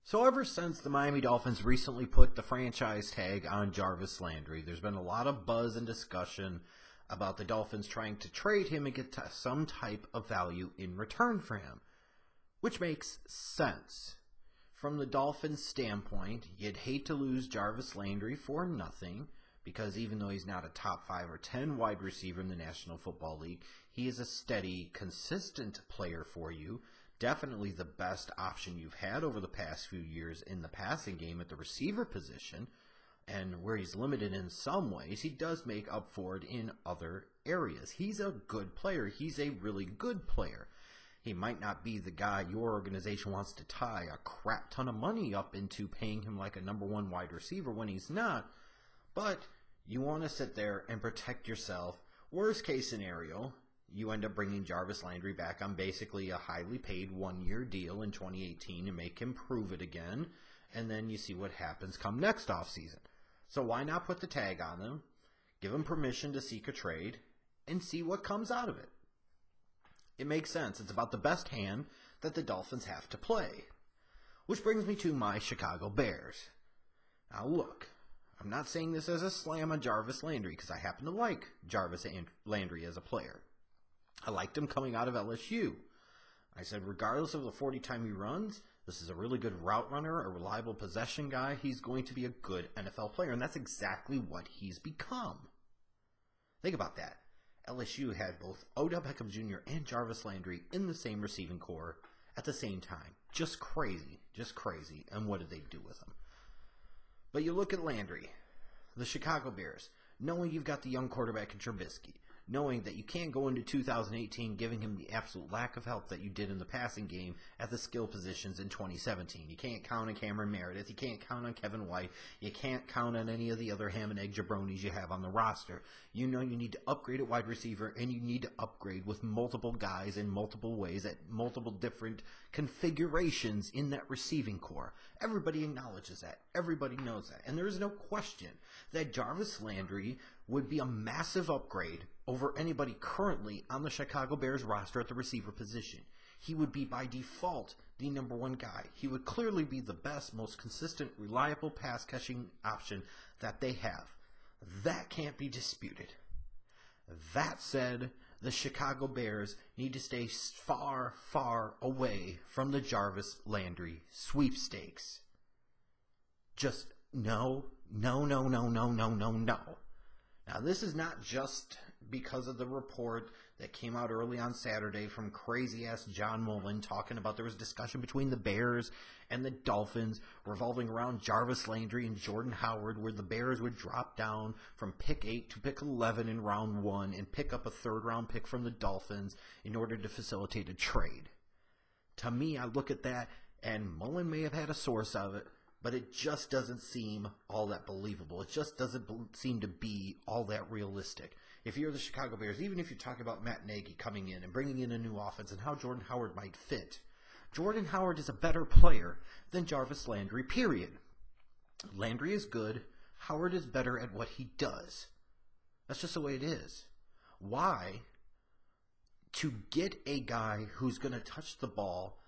So ever since the Miami Dolphins recently put the franchise tag on Jarvis Landry, there's been a lot of buzz and discussion about the Dolphins trying to trade him and get some type of value in return for him, which makes sense. From the Dolphins' standpoint, you'd hate to lose Jarvis Landry for nothing, because even though he's not a top 5 or 10 wide receiver in the National Football League, he is a steady, consistent player for you. Definitely the best option you've had over the past few years in the passing game at the receiver position. And where he's limited in some ways, he does make up for it in other areas. He's a good player. He's a really good player. He might not be the guy your organization wants to tie a crap ton of money up into paying him like a number 1 wide receiver when he's not. But you want to sit there and protect yourself. Worst case scenario, you end up bringing Jarvis Landry back on basically a highly paid 1-year deal in 2018 and make him prove it again. And then you see what happens come next offseason. So why not put the tag on them, give him permission to seek a trade, and see what comes out of it? It makes sense. It's about the best hand that the Dolphins have to play. Which brings me to my Chicago Bears. Now look, I'm not saying this as a slam on Jarvis Landry because I happen to like Jarvis Landry as a player. I liked him coming out of LSU. I said regardless of the 40 time he runs, this is a really good route runner, a reliable possession guy. He's going to be a good NFL player, and that's exactly what he's become. Think about that. LSU had both Odell Beckham Jr. and Jarvis Landry in the same receiving corps at the same time. Just crazy. Just crazy. And what did they do with him? But you look at Landry, the Chicago Bears, knowing you've got the young quarterback in Trubisky, knowing that you can't go into 2018 giving him the absolute lack of help that you did in the passing game at the skill positions in 2017. You can't count on Cameron Meredith. You can't count on Kevin White. You can't count on any of the other ham and egg jabronis you have on the roster. You know you need to upgrade at wide receiver, and you need to upgrade with multiple guys in multiple ways at multiple different configurations in that receiving corps. Everybody acknowledges that. Everybody knows that. And there is no question that Jarvis Landry would be a massive upgrade over anybody currently on the Chicago Bears roster at the receiver position. He would be by default the number 1 guy. He would clearly be the best, most consistent, reliable pass-catching option that they have. That can't be disputed. That said, the Chicago Bears need to stay far, far away from the Jarvis Landry sweepstakes. Just no. Now, this is not just because of the report that came out early on Saturday from crazy-ass John Mullen talking about there was discussion between the Bears and the Dolphins revolving around Jarvis Landry and Jordan Howard, where the Bears would drop down from pick 8 to pick 11 in round 1 and pick up a third-round pick from the Dolphins in order to facilitate a trade. To me, I look at that, and Mullen may have had a source of it, but it just doesn't seem all that believable. It just doesn't seem to be all that realistic. If you're the Chicago Bears, even if you're talking about Matt Nagy coming in and bringing in a new offense and how Jordan Howard might fit, Jordan Howard is a better player than Jarvis Landry, period. Landry is good. Howard is better at what he does. That's just the way it is. Why, to get a guy who's going to touch the ball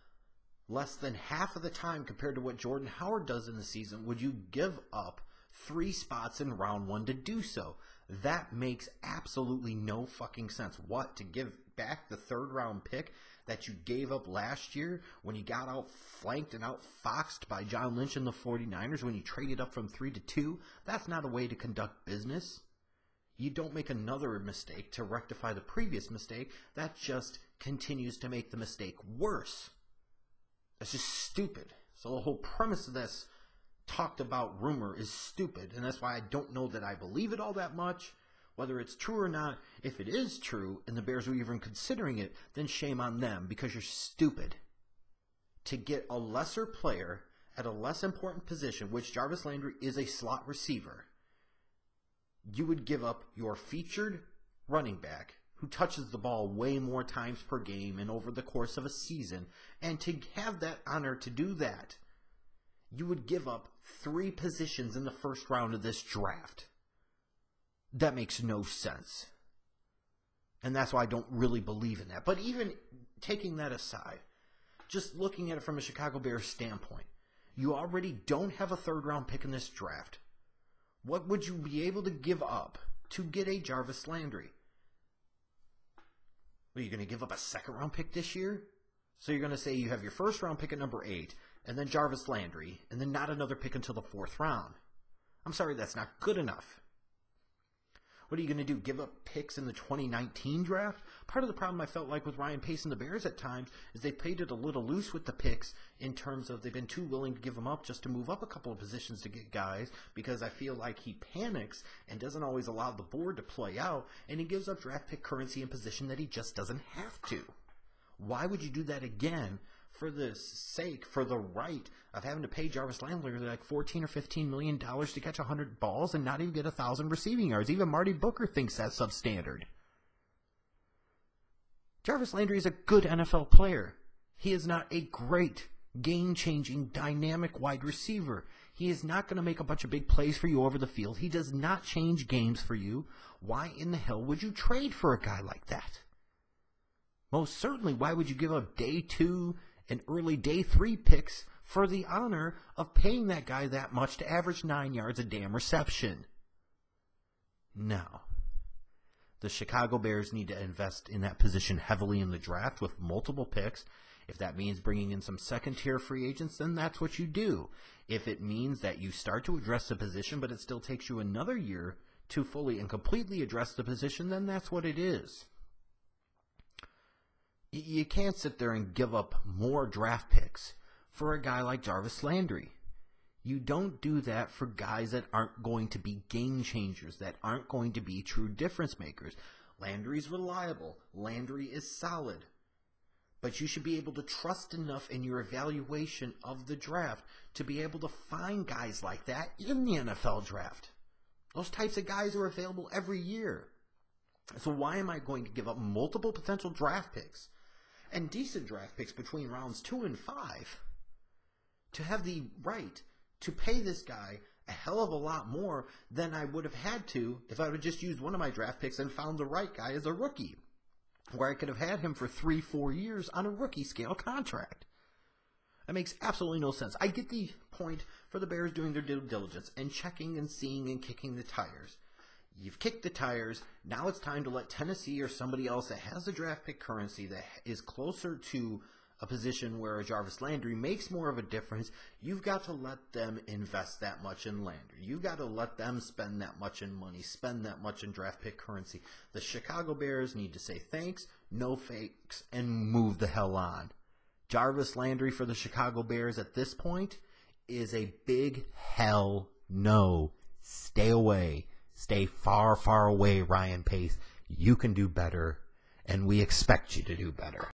less than half of the time compared to what Jordan Howard does in the season, would you give up 3 spots in round 1 to do so? That makes absolutely no fucking sense. What, to give back the 3rd round pick that you gave up last year when you got outflanked and outfoxed by John Lynch and the 49ers when you traded up from 3 to 2? That's not a way to conduct business. You don't make another mistake to rectify the previous mistake. That just continues to make the mistake worse. That's just stupid. So the whole premise of this talked about rumor is stupid, and that's why I don't know that I believe it all that much. Whether it's true or not, if it is true, and the Bears are even considering it, then shame on them, because you're stupid. To get a lesser player at a less important position, which Jarvis Landry is a slot receiver, you would give up your featured running back, who touches the ball way more times per game and over the course of a season, and to have that honor to do that, you would give up 3 positions in the first round of this draft. That makes no sense. And that's why I don't really believe in that. But even taking that aside, just looking at it from a Chicago Bears standpoint, You already don't have a third-round pick in this draft. What would you be able to give up to get a Jarvis Landry? Are you going to give up a second-round pick this year? So you're going to say you have your first-round pick at number 8, and then Jarvis Landry, and then not another pick until the 4th round. I'm sorry, that's not good enough. What are you going to do, give up picks in the 2019 draft? Part of the problem I felt like with Ryan Pace and the Bears at times is they played it a little loose with the picks in terms of they've been too willing to give them up just to move up a couple of positions to get guys, because I feel like he panics and doesn't always allow the board to play out, and he gives up draft pick currency in position that he just doesn't have to. Why would you do that again for the sake, for the right of having to pay Jarvis Landry like $14 or $15 million to catch 100 balls and not even get 1,000 receiving yards? Even Marty Booker thinks that's substandard. Jarvis Landry is a good NFL player. He is not a great, game-changing, dynamic wide receiver. He is not going to make a bunch of big plays for you over the field. He does not change games for you. Why in the hell would you trade for a guy like that? Most certainly, why would you give up day 2 and early day 3 picks for the honor of paying that guy that much to average 9 yards a damn reception? No. The Chicago Bears need to invest in that position heavily in the draft with multiple picks. If that means bringing in some second-tier free agents, then that's what you do. If it means that you start to address the position, but it still takes you another year to fully and completely address the position, then that's what it is. You can't sit there and give up more draft picks for a guy like Jarvis Landry. You don't do that for guys that aren't going to be game changers, that aren't going to be true difference makers. Landry's reliable. Landry is solid. But you should be able to trust enough in your evaluation of the draft to be able to find guys like that in the NFL draft. Those types of guys are available every year. So why am I going to give up multiple potential draft picks and decent draft picks between rounds 2 and 5 to have the right to pay this guy a hell of a lot more than I would have had to if I would have just used one of my draft picks and found the right guy as a rookie, where I could have had him for 3-4 years on a rookie scale contract? That makes absolutely no sense. I get the point for the Bears doing their due diligence and checking and seeing and kicking the tires. You've kicked the tires. Now it's time to let Tennessee or somebody else that has a draft pick currency that is closer to a position where a Jarvis Landry makes more of a difference. You've got to let them invest that much in Landry. You've got to let them spend that much in money, spend that much in draft pick currency. The Chicago Bears need to say thanks, no fakes, and move the hell on. Jarvis Landry for the Chicago Bears at this point is a big hell no. Stay away. Stay far, far away, Ryan Pace. You can do better, and we expect you to do better.